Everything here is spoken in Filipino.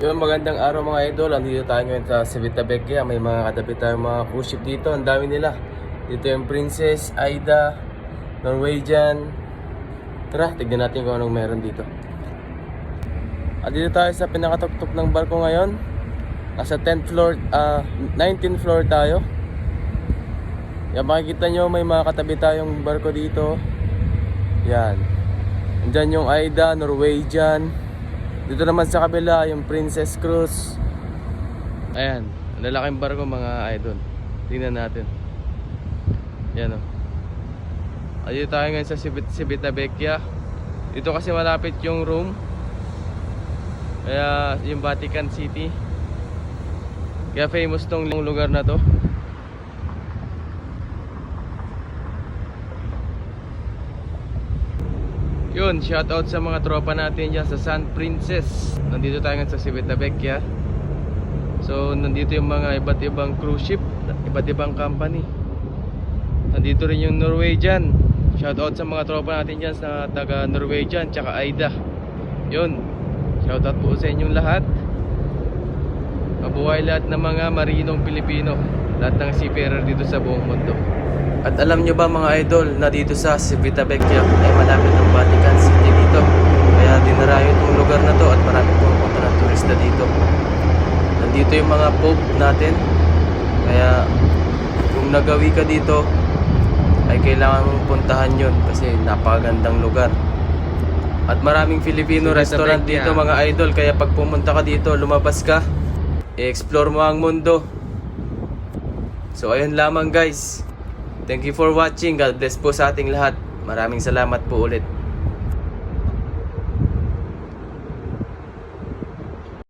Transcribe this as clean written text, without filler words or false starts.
Yung magandang araw mga idol, andito tayo ngayon sa Civitavecchia. May mga katabi tayong mga cruise ship dito, ang dami nila. Dito yung Princess, Aida, Norwegian. Tara, tignan natin kung anong meron dito. Andito tayo sa pinakatuktok ng barko ngayon. Nasa 10th floor, 19th floor tayo. Yan, makikita nyo may mga katabi tayong barko dito. Yan. Andyan yung Aida, Norwegian. Dito naman sa kabila yung Princess Cruise. Ayan, lalaking barko mga idol. Tingnan natin. Yan o. Dito tayo ngayon sa Civitavecchia. Dito kasi malapit yung room. Kaya yung Vatican City. Kaya famous tong lugar na to. Yun, shoutout sa mga tropa natin dyan sa San Princess. Nandito tayo ngayon sa Civitavecchia. So, nandito yung mga iba't ibang cruise ship, iba't ibang company. Nandito rin yung Norwegian. Shoutout sa mga tropa natin dyan sa taga Norwegian, tsaka Aida. Yun, shoutout po sa inyong lahat. Mabuhay lahat ng mga marinong Pilipino, lahat ng seafarer dito sa buong mundo. At alam nyo ba mga idol na dito sa Civitavecchia ay malapit ang Vatican City dito. Kaya dinarayo itong lugar na to at marami pumupunta ng turista dito. Nandito yung mga Pope natin. Kaya kung nagawi ka dito ay kailangan mong puntahan yun kasi napakagandang lugar. At maraming Filipino restaurant dito mga idol. Kaya pag pumunta ka dito, lumabas ka, i-explore mo ang mundo. So ayun lamang guys. Thank you for watching. God bless po sa ating lahat. Maraming salamat po ulit.